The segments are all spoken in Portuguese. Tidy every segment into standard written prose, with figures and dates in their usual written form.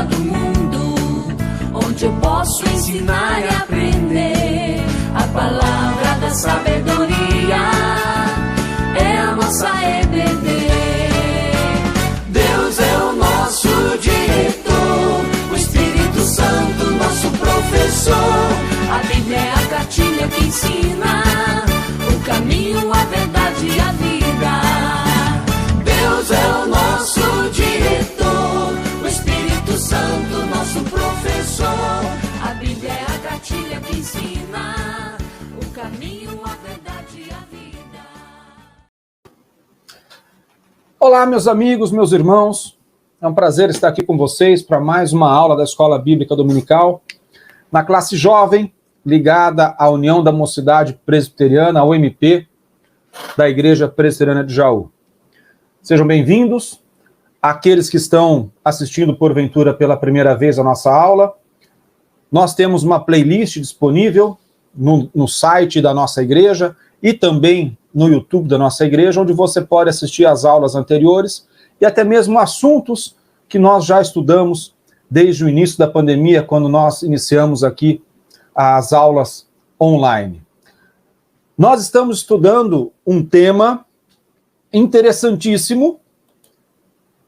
escola do mundo, onde eu posso ensinar e aprender. A palavra da sabedoria é a nossa EBD. Deus é o nosso diretor, o Espírito Santo nosso professor. A Bíblia é a cartilha que ensina o caminho, a verdade e a vida. Deus é o nosso diretor, o Espírito Santo nosso professor. A Bíblia é a cartilha que ensina o caminho, a verdade e a vida. Olá, meus amigos, meus irmãos. É um prazer estar aqui com vocês para mais uma aula da Escola Bíblica Dominical, na classe jovem, ligada à União da Mocidade Presbiteriana, a UMP, da Igreja Presbiteriana de Jaú. Sejam bem-vindos. Aqueles que estão assistindo porventura pela primeira vez a nossa aula, nós temos uma playlist disponível no site da nossa igreja e também no YouTube da nossa igreja, onde você pode assistir às aulas anteriores e até mesmo assuntos que nós já estudamos desde o início da pandemia, quando nós iniciamos aqui as aulas online. Nós estamos estudando um tema interessantíssimo,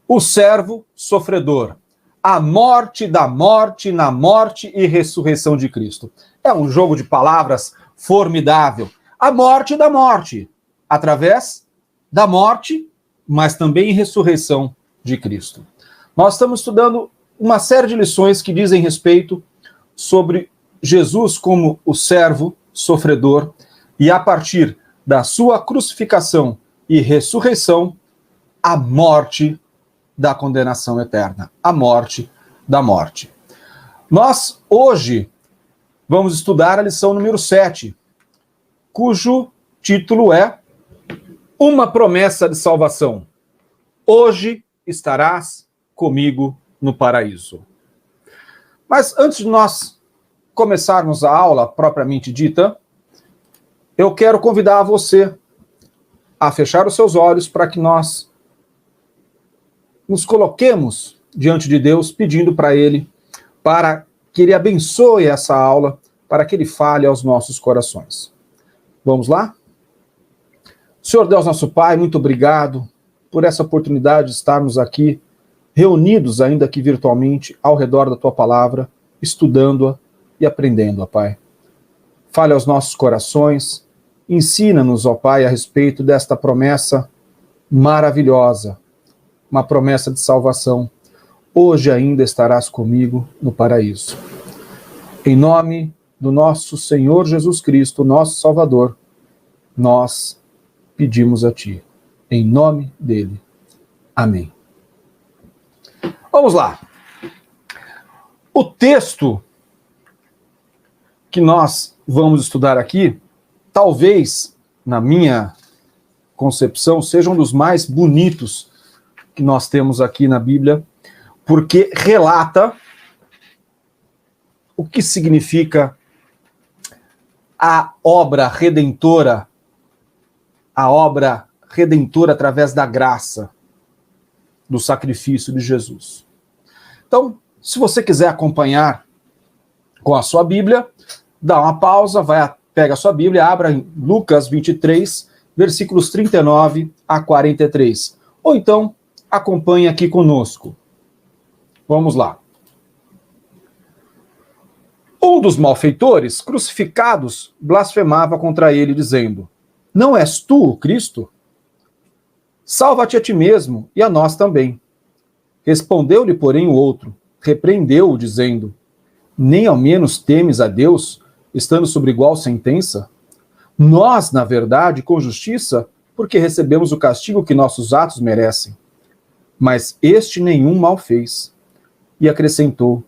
o servo sofredor, a morte da morte na morte e ressurreição de Cristo. É um jogo de palavras formidável. A morte da morte, através da morte, mas também ressurreição de Cristo. Nós estamos estudando uma série de lições que dizem respeito sobre Jesus como o servo sofredor e, a partir da sua crucificação e ressurreição, a morte da condenação eterna, a morte da morte. Nós, hoje, vamos estudar a lição número 7, cujo título é Uma Promessa de Salvação. Hoje estarás comigo no paraíso. Mas antes de nós começarmos a aula propriamente dita, eu quero convidar você a fechar os seus olhos para que nós nos coloquemos diante de Deus, pedindo para Ele, para que Ele abençoe essa aula, para que Ele fale aos nossos corações. Vamos lá? Senhor Deus, nosso Pai, muito obrigado por essa oportunidade de estarmos aqui, reunidos ainda que virtualmente, ao redor da Tua Palavra, estudando-a e aprendendo-a, Pai. Fale aos nossos corações, ensina-nos, ó Pai, a respeito desta promessa maravilhosa, uma promessa de salvação. Hoje ainda estarás comigo no paraíso. Em nome do nosso Senhor Jesus Cristo, nosso Salvador, nós pedimos a Ti. Em nome dele. Amém. Vamos lá. O texto que nós vamos estudar aqui, talvez, na minha concepção, seja um dos mais bonitos que nós temos aqui na Bíblia, porque relata o que significa a obra redentora através da graça, do sacrifício de Jesus. Então, se você quiser acompanhar com a sua Bíblia, dá uma pausa, pega a sua Bíblia, abra em Lucas 23, versículos 39 a 43. Ou então, acompanhe aqui conosco. Vamos lá. Um dos malfeitores, crucificados, blasfemava contra ele, dizendo: Não és tu o Cristo? Salva-te a ti mesmo e a nós também. Respondeu-lhe, porém, o outro, repreendeu-o, dizendo: Nem ao menos temes a Deus, estando sob igual sentença? Nós, na verdade, com justiça, porque recebemos o castigo que nossos atos merecem. Mas este nenhum mal fez. E acrescentou: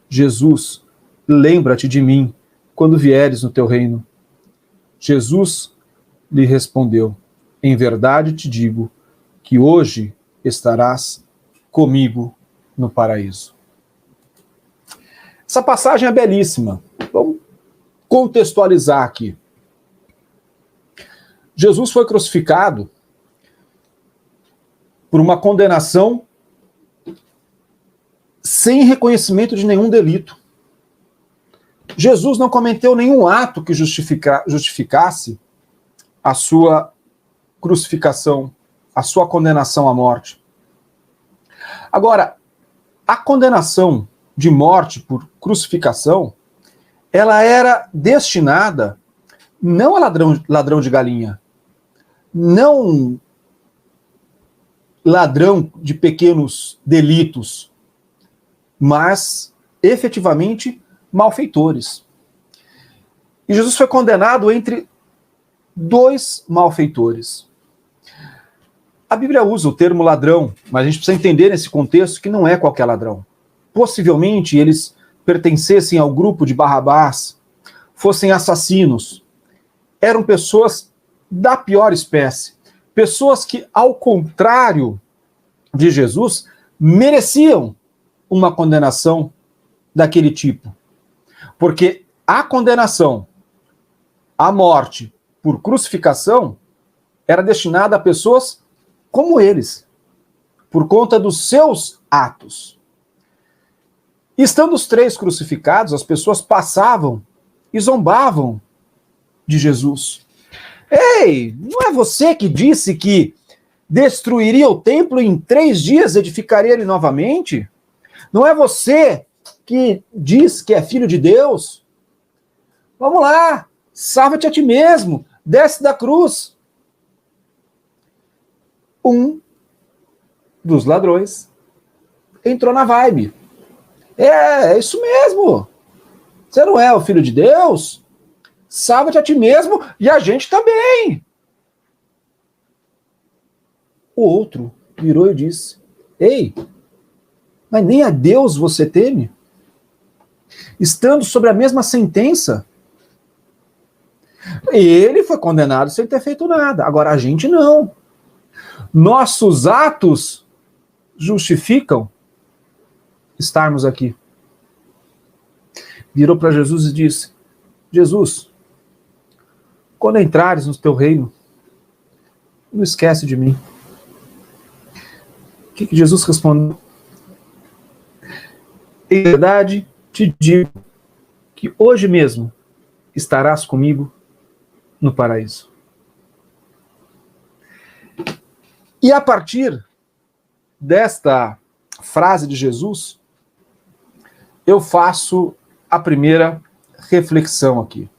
Jesus, lembra-te de mim, quando vieres no teu reino. Jesus lhe respondeu: Em verdade te digo, que hoje estarás comigo no paraíso. Essa passagem é belíssima. Vamos contextualizar aqui. Jesus foi crucificado por uma condenação sem reconhecimento de nenhum delito. Jesus não cometeu nenhum ato que justificasse a sua crucificação, a sua condenação à morte. Agora, a condenação de morte por crucificação, ela era destinada não a ladrão de galinha, não ladrão de pequenos delitos, mas efetivamente malfeitores. E Jesus foi condenado entre dois malfeitores. A Bíblia usa o termo ladrão, mas a gente precisa entender nesse contexto que não é qualquer ladrão. Possivelmente eles pertencessem ao grupo de Barrabás, fossem assassinos. Eram pessoas da pior espécie. Pessoas que, ao contrário de Jesus, mereciam uma condenação daquele tipo. Porque a condenação à morte por crucificação era destinada a pessoas como eles, por conta dos seus atos. Estando os três crucificados, as pessoas passavam e zombavam de Jesus. Ei, não é você que disse que destruiria o templo e em 3 dias edificaria ele novamente? Não é você que diz que é filho de Deus? Vamos lá, salva-te a ti mesmo, desce da cruz. Um dos ladrões entrou na vibe. É isso mesmo. Você não é o filho de Deus? Salva-te a ti mesmo e a gente também. O outro virou e disse: ei, mas nem a Deus você teme? Estando sobre a mesma sentença. Ele foi condenado sem ter feito nada. Agora a gente não. Nossos atos justificam estarmos aqui. Virou para Jesus e disse: Jesus, quando entrares no teu reino, não esquece de mim. O que Jesus respondeu? Em verdade te digo que hoje mesmo estarás comigo no paraíso. E a partir desta frase de Jesus, eu faço a primeira reflexão aqui.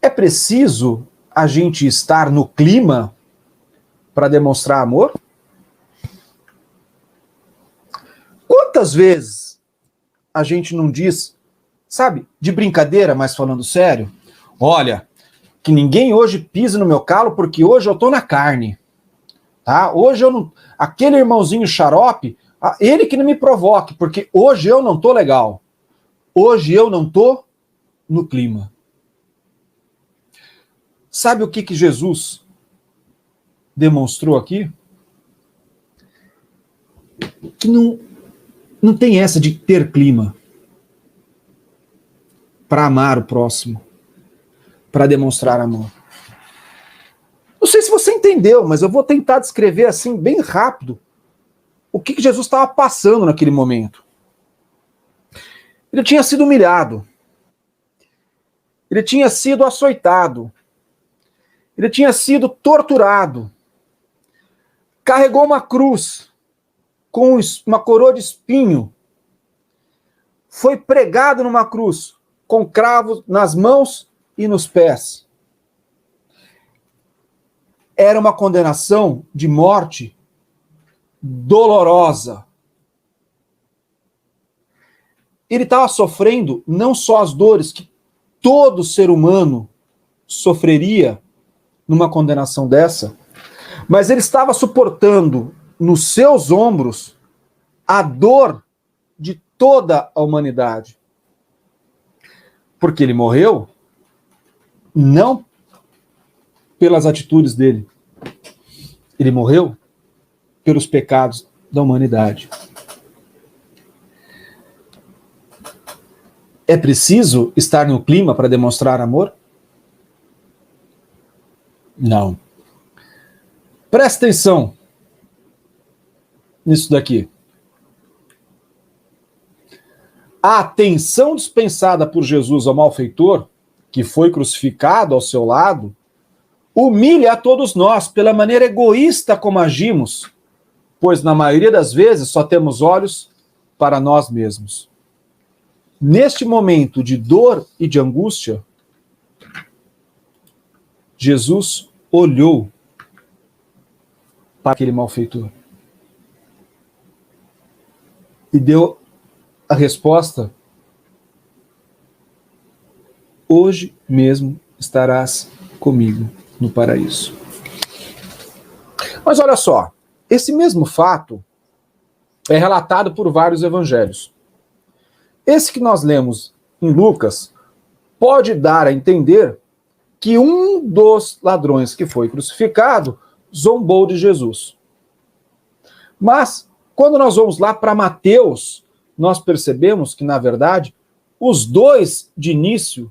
É preciso a gente estar no clima para demonstrar amor? Quantas vezes a gente não diz, sabe, de brincadeira, mas falando sério, olha, que ninguém hoje pise no meu calo porque hoje eu tô na carne, tá? Hoje eu não... Aquele irmãozinho xarope, ele que não me provoque, porque hoje eu não tô legal. Hoje eu não tô no clima. Sabe o que Jesus demonstrou aqui? Que não tem essa de ter clima para amar o próximo, para demonstrar amor. Não sei se você entendeu, mas eu vou tentar descrever assim, bem rápido, o que Jesus estava passando naquele momento. Ele tinha sido humilhado. Ele tinha sido açoitado. Ele tinha sido torturado. Carregou uma cruz com uma coroa de espinho. Foi pregado numa cruz com cravos nas mãos e nos pés. Era uma condenação de morte dolorosa. Ele estava sofrendo não só as dores que todo ser humano sofreria numa condenação dessa, mas ele estava suportando nos seus ombros a dor de toda a humanidade. Porque ele morreu não pelas atitudes dele. Ele morreu pelos pecados da humanidade. É preciso estar no clima para demonstrar amor? Não. Presta atenção nisso daqui. A atenção dispensada por Jesus ao malfeitor, que foi crucificado ao seu lado, humilha a todos nós pela maneira egoísta como agimos, pois na maioria das vezes só temos olhos para nós mesmos. Neste momento de dor e de angústia, Jesus olhou para aquele malfeitor e deu a resposta: hoje mesmo estarás comigo no paraíso. Mas olha só, esse mesmo fato é relatado por vários evangelhos. Esse que nós lemos em Lucas pode dar a entender que um dos ladrões que foi crucificado zombou de Jesus. Mas, quando nós vamos lá para Mateus, nós percebemos que, na verdade, os dois, de início,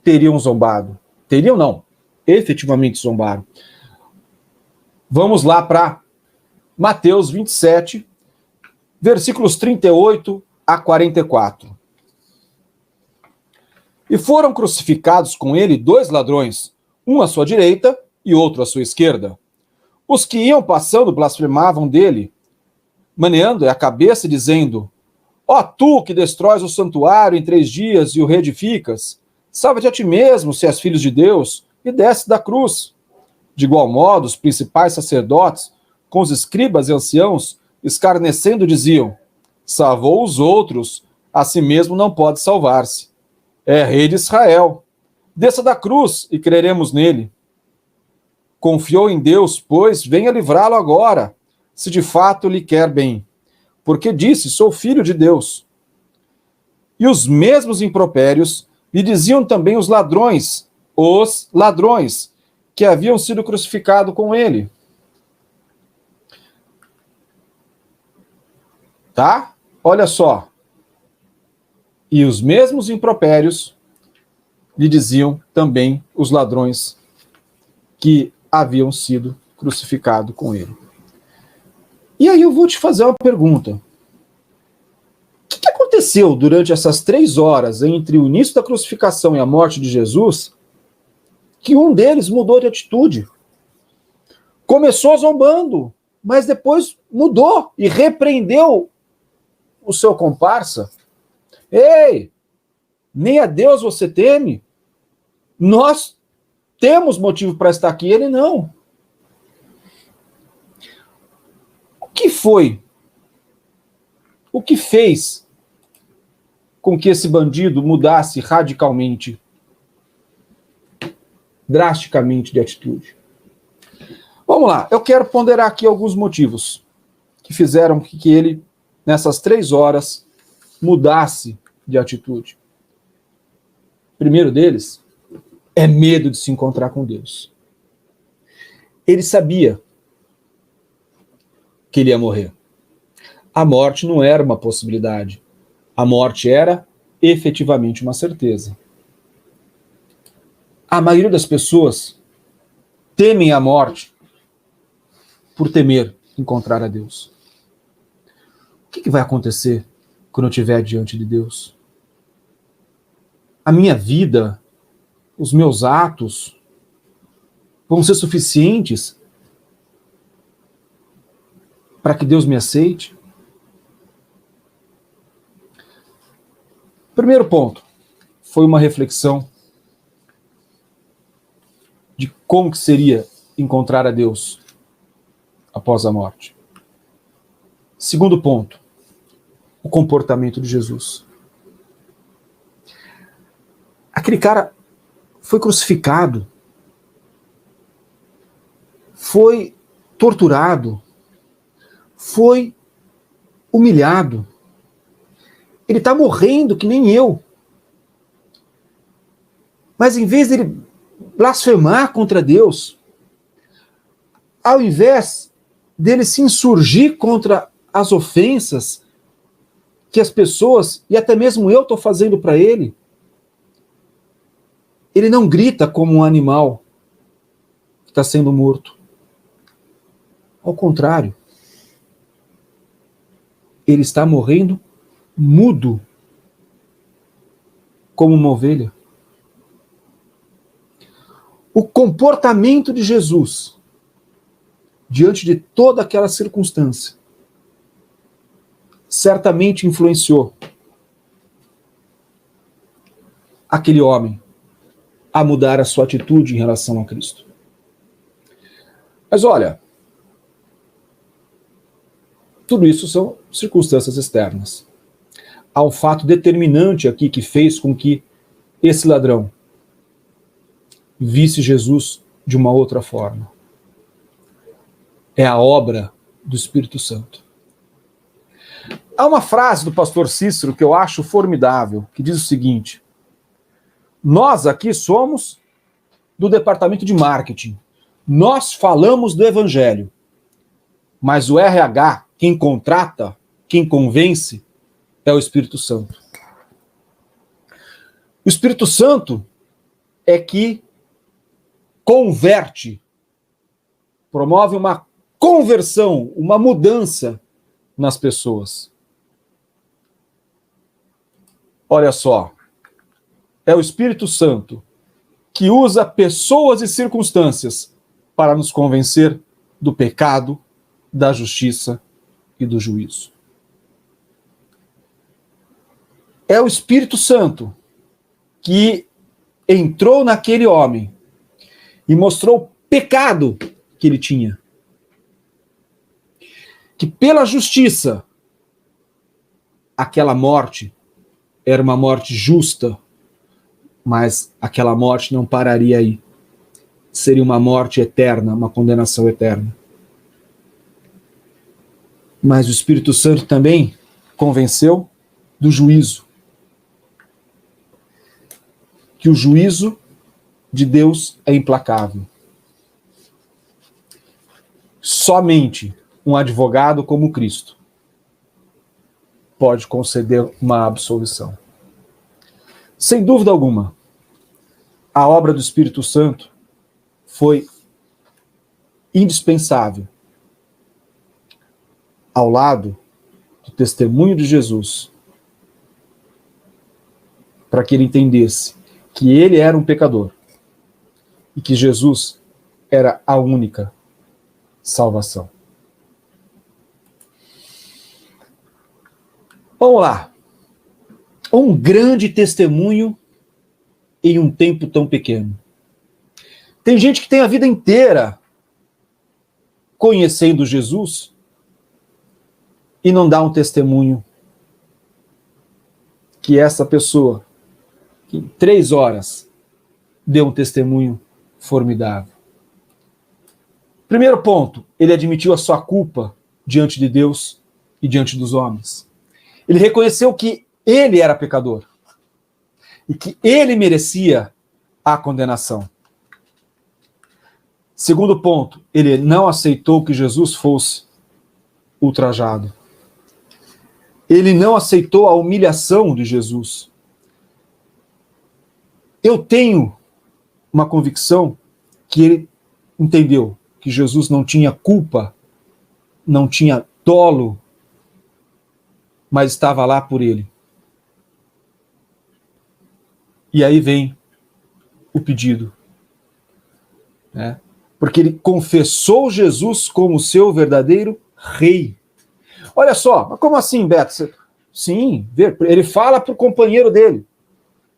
teriam zombado. Teriam não, efetivamente zombaram. Vamos lá para Mateus 27, versículos 38 a 44. E foram crucificados com ele 2 ladrões, um à sua direita e outro à sua esquerda. Os que iam passando blasfemavam dele, maneando a cabeça e dizendo: ó tu que destróis o santuário em 3 dias e o reedificas, salva-te a ti mesmo, se és filho de Deus, e desce da cruz. De igual modo, os principais sacerdotes, com os escribas e anciãos, escarnecendo, diziam: salvou os outros, a si mesmo não pode salvar-se. É rei de Israel. Desça da cruz e creremos nele. Confiou em Deus, pois venha livrá-lo agora, se de fato lhe quer bem. Porque disse: sou filho de Deus. E os mesmos impropérios lhe diziam também os ladrões, que haviam sido crucificados com ele. Tá? Olha só. E os mesmos impropérios lhe diziam também os ladrões que haviam sido crucificados com ele. E aí eu vou te fazer uma pergunta. O que aconteceu durante essas 3 horas entre o início da crucificação e a morte de Jesus, que um deles mudou de atitude? Começou zombando, mas depois mudou e repreendeu o seu comparsa. Ei, nem a Deus você teme? Nós temos motivo para estar aqui, ele não. O que foi? O que fez com que esse bandido mudasse radicalmente, drasticamente de atitude? Vamos lá, eu quero ponderar aqui alguns motivos que fizeram que ele, nessas 3 horas, mudasse de atitude. O primeiro deles é medo de se encontrar com Deus. Ele sabia que ele ia morrer. A morte não era uma possibilidade. A morte era efetivamente uma certeza. A maioria das pessoas temem a morte por temer encontrar a Deus. O que vai acontecer quando eu estiver diante de Deus? A minha vida, os meus atos, vão ser suficientes para que Deus me aceite? Primeiro ponto, foi uma reflexão de como que seria encontrar a Deus após a morte. Segundo ponto, o comportamento de Jesus. Aquele cara foi crucificado, foi torturado, foi humilhado. Ele está morrendo que nem eu. Mas em vez dele blasfemar contra Deus, ao invés dele se insurgir contra as ofensas que as pessoas, e até mesmo eu estou fazendo para ele, ele não grita como um animal que está sendo morto. Ao contrário, ele está morrendo mudo como uma ovelha. O comportamento de Jesus diante de toda aquela circunstância certamente influenciou aquele homem a mudar a sua atitude em relação a Cristo. Mas olha, tudo isso são circunstâncias externas. Há um fato determinante aqui que fez com que esse ladrão visse Jesus de uma outra forma. É a obra do Espírito Santo. Há uma frase do pastor Cícero que eu acho formidável, que diz o seguinte: nós aqui somos do departamento de marketing. Nós falamos do evangelho. Mas o RH, quem contrata, quem convence, é o Espírito Santo. O Espírito Santo é que converte, promove uma conversão, uma mudança nas pessoas. Olha só, é o Espírito Santo que usa pessoas e circunstâncias para nos convencer do pecado, da justiça e do juízo. É o Espírito Santo que entrou naquele homem e mostrou o pecado que ele tinha. Que pela justiça, aquela morte era uma morte justa, mas aquela morte não pararia aí. Seria uma morte eterna, uma condenação eterna. Mas o Espírito Santo também convenceu do juízo. Que o juízo de Deus é implacável. Somente um advogado como Cristo pode conceder uma absolvição. Sem dúvida alguma, a obra do Espírito Santo foi indispensável ao lado do testemunho de Jesus, para que ele entendesse que ele era um pecador e que Jesus era a única salvação. Vamos lá. Um grande testemunho em um tempo tão pequeno. Tem gente que tem a vida inteira conhecendo Jesus e não dá um testemunho que essa pessoa, que em 3 horas, deu um testemunho formidável. Primeiro ponto, ele admitiu a sua culpa diante de Deus e diante dos homens. Ele reconheceu que ele era pecador e que ele merecia a condenação. Segundo ponto, ele não aceitou que Jesus fosse ultrajado. Ele não aceitou a humilhação de Jesus. Eu tenho uma convicção que ele entendeu que Jesus não tinha culpa, não tinha dolo, mas estava lá por ele. E aí vem o pedido, né? Porque ele confessou Jesus como seu verdadeiro rei. Olha só, mas como assim, Beto? Sim, ele fala para o companheiro dele,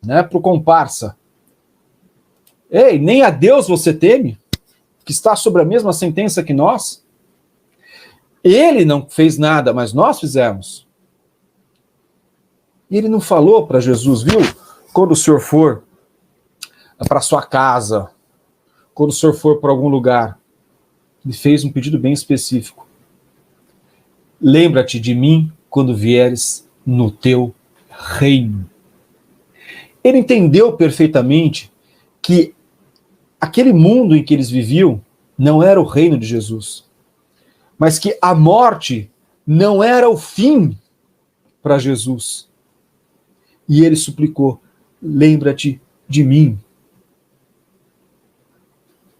né, para o comparsa. Ei, nem a Deus você teme, que está sobre a mesma sentença que nós? Ele não fez nada, mas nós fizemos. E ele não falou para Jesus, viu? Quando o senhor for para sua casa, quando o senhor for para algum lugar, ele fez um pedido bem específico. Lembra-te de mim quando vieres no teu reino. Ele entendeu perfeitamente que aquele mundo em que eles viviam não era o reino de Jesus, mas que a morte não era o fim para Jesus. E ele suplicou, lembra-te de mim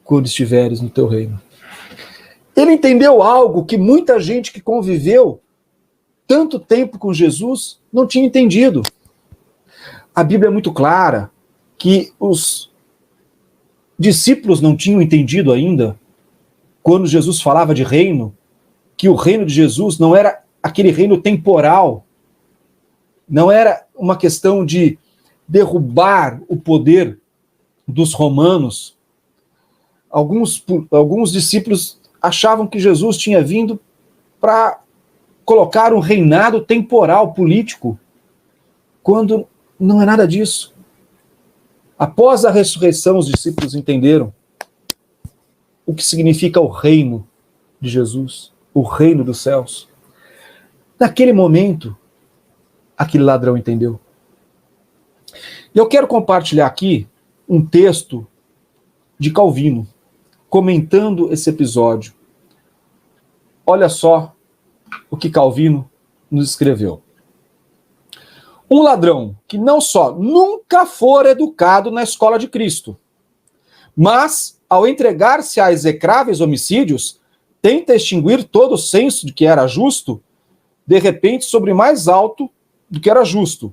quando estiveres no teu reino. Ele entendeu algo que muita gente que conviveu tanto tempo com Jesus, não tinha entendido. A Bíblia é muito clara que os discípulos não tinham entendido ainda, quando Jesus falava de reino, que o reino de Jesus não era aquele reino temporal, não era uma questão de derrubar o poder dos romanos. Alguns discípulos achavam que Jesus tinha vindo para colocar um reinado temporal, político, quando não é nada disso. Após a ressurreição, os discípulos entenderam o que significa o reino de Jesus, o reino dos céus. Naquele momento, aquele ladrão entendeu. E eu quero compartilhar aqui um texto de Calvino, comentando esse episódio. Olha só o que Calvino nos escreveu. Um ladrão que não só nunca for educado na escola de Cristo, mas, ao entregar-se a execráveis homicídios, tenta extinguir todo o senso de que era justo, de repente, sobre mais alto do que era justo.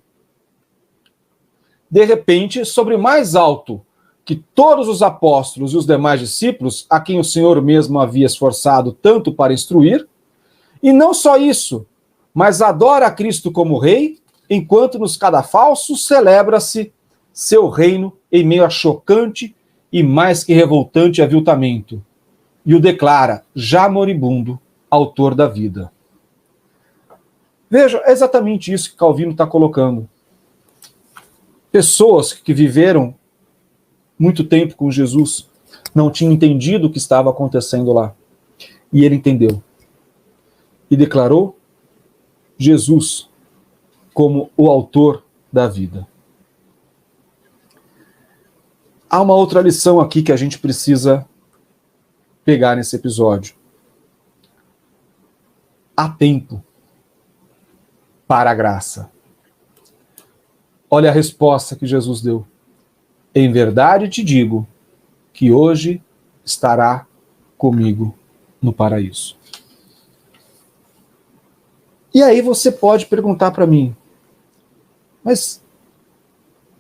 De repente, sobre mais alto que todos os apóstolos e os demais discípulos, a quem o Senhor mesmo havia esforçado tanto para instruir, e não só isso, mas adora a Cristo como Rei, enquanto nos cadafalsos celebra-se seu reino em meio a chocante e mais que revoltante aviltamento, e o declara, já moribundo, autor da vida. Veja, é exatamente isso que Calvino está colocando. Pessoas que viveram muito tempo com Jesus não tinham entendido o que estava acontecendo lá. E ele entendeu. E declarou Jesus como o autor da vida. Há uma outra lição aqui que a gente precisa pegar nesse episódio. Há tempo para a graça. Olha a resposta que Jesus deu. Em verdade te digo que hoje estará comigo no paraíso. E aí você pode perguntar para mim, mas,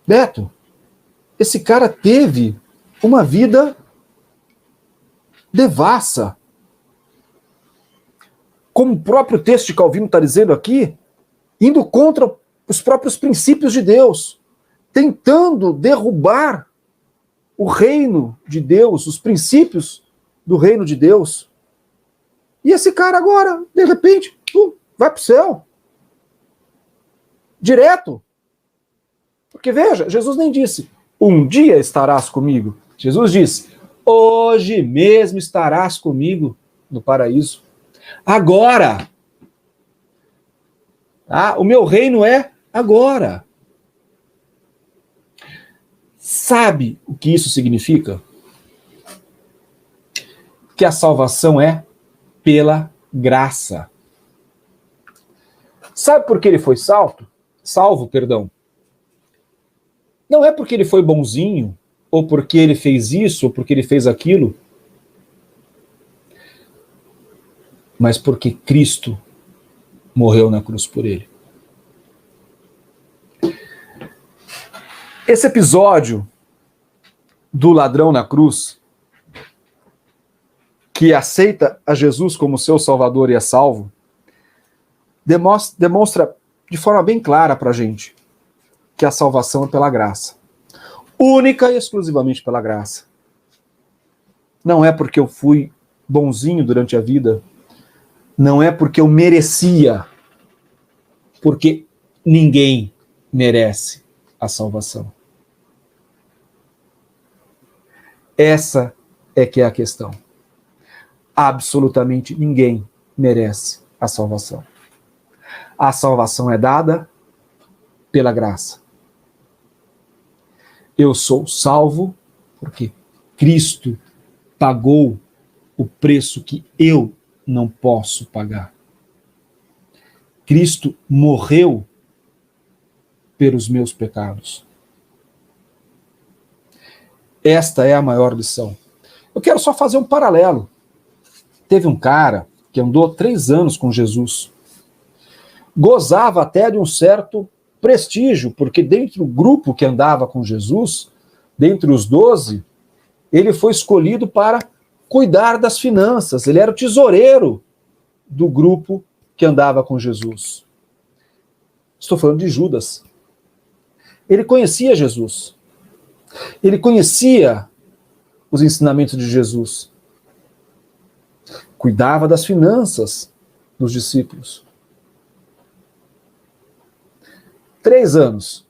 Beto, esse cara teve uma vida devassa. Como o próprio texto de Calvino está dizendo aqui, indo contra os próprios princípios de Deus, tentando derrubar o reino de Deus, os princípios do reino de Deus. E esse cara agora, de repente, vai para o céu. Direto. Porque veja, Jesus nem disse, um dia estarás comigo. Jesus disse, hoje mesmo estarás comigo no paraíso. Agora. O meu reino é agora. Sabe o que isso significa? Que a salvação é pela graça. Sabe por que ele foi salvo, perdão? Não é porque ele foi bonzinho, ou porque ele fez isso, ou porque ele fez aquilo, mas porque Cristo morreu na cruz por ele. Esse episódio do ladrão na cruz, que aceita a Jesus como seu Salvador e é salvo, demonstra de forma bem clara para a gente que a salvação é pela graça. Única e exclusivamente pela graça. Não é porque eu fui bonzinho durante a vida, não é porque eu merecia, porque ninguém merece a salvação. Essa é que é a questão. Absolutamente ninguém merece a salvação. A salvação é dada pela graça. Eu sou salvo porque Cristo pagou o preço que eu não posso pagar. Cristo morreu pelos meus pecados. Esta é a maior lição. Eu quero só fazer um paralelo. Teve um cara que andou 3 anos com Jesus. gozava até de um certo prestígio, porque dentro do grupo que andava com Jesus, dentre os 12, ele foi escolhido para cuidar das finanças. Ele era o tesoureiro do grupo que andava com Jesus. Estou falando de Judas. Ele conhecia Jesus. Ele conhecia os ensinamentos de Jesus. Cuidava das finanças dos discípulos. 3 anos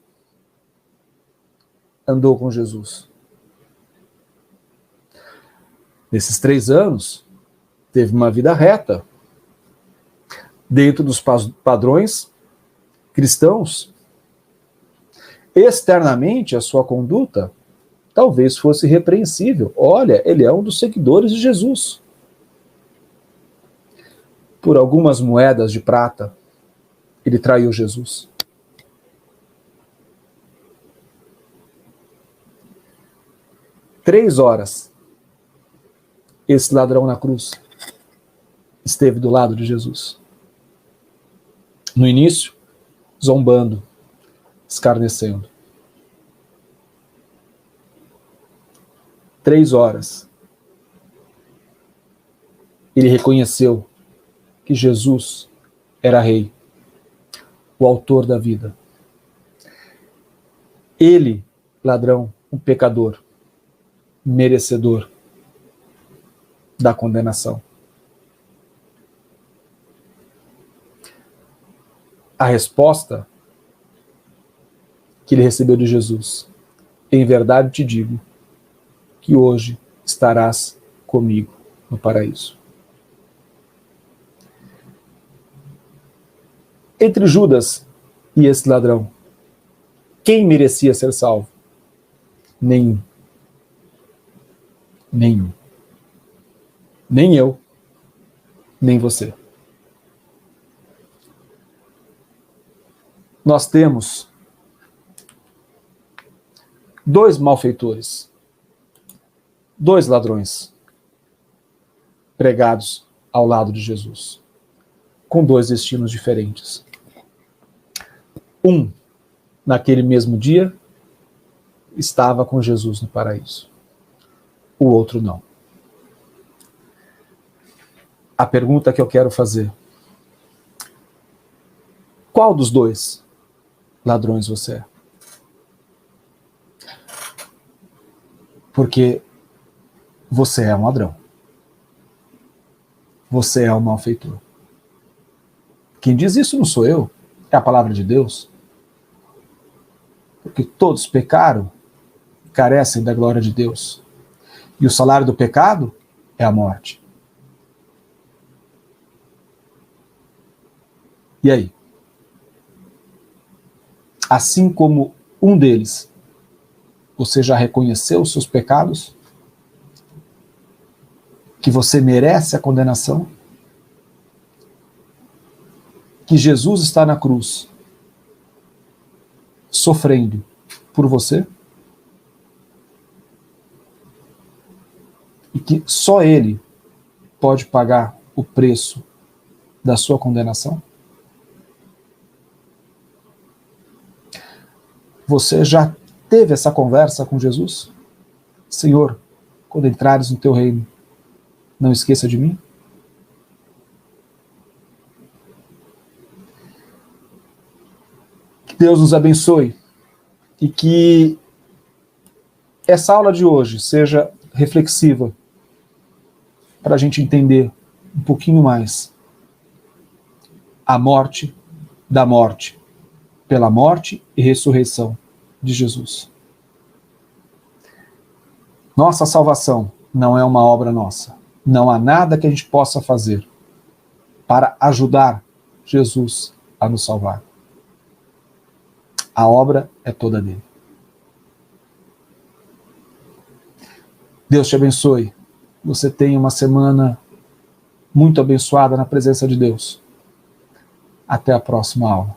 andou com Jesus. Nesses 3 anos, teve uma vida reta, dentro dos padrões cristãos. Externamente, a sua conduta talvez fosse repreensível. Olha, ele é um dos seguidores de Jesus. Por algumas moedas de prata, ele traiu Jesus. Três horas, esse ladrão na cruz esteve do lado de Jesus. No início, zombando, escarnecendo. 3 horas, ele reconheceu que Jesus era rei, o autor da vida. Ele, ladrão, um pecador, merecedor da condenação. A resposta que ele recebeu de Jesus: em verdade te digo que hoje estarás comigo no paraíso. Entre Judas e esse ladrão, quem merecia ser salvo? Nenhum. Nenhum. Nem eu, nem você. Nós temos 2 malfeitores, 2 ladrões pregados ao lado de Jesus, com 2 destinos diferentes. Um, naquele mesmo dia, estava com Jesus no paraíso. O outro não. A pergunta que eu quero fazer: qual dos 2 ladrões você é? Porque você é um ladrão. Você é um malfeitor. Quem diz isso não sou eu, é a palavra de Deus. Porque todos pecaram e carecem da glória de Deus. E o salário do pecado é a morte. E aí? Assim como um deles, você já reconheceu os seus pecados? Que você merece a condenação? Que Jesus está na cruz, sofrendo por você? E que só Ele pode pagar o preço da sua condenação? Você já teve essa conversa com Jesus? Senhor, quando entrares no teu reino, não esqueça de mim? Que Deus nos abençoe e que essa aula de hoje seja reflexiva para a gente entender um pouquinho mais a morte da morte, pela morte e ressurreição de Jesus. Nossa salvação não é uma obra nossa. Não há nada que a gente possa fazer para ajudar Jesus a nos salvar. A obra é toda dele. Deus te abençoe. Você tenha uma semana muito abençoada na presença de Deus. Até a próxima aula.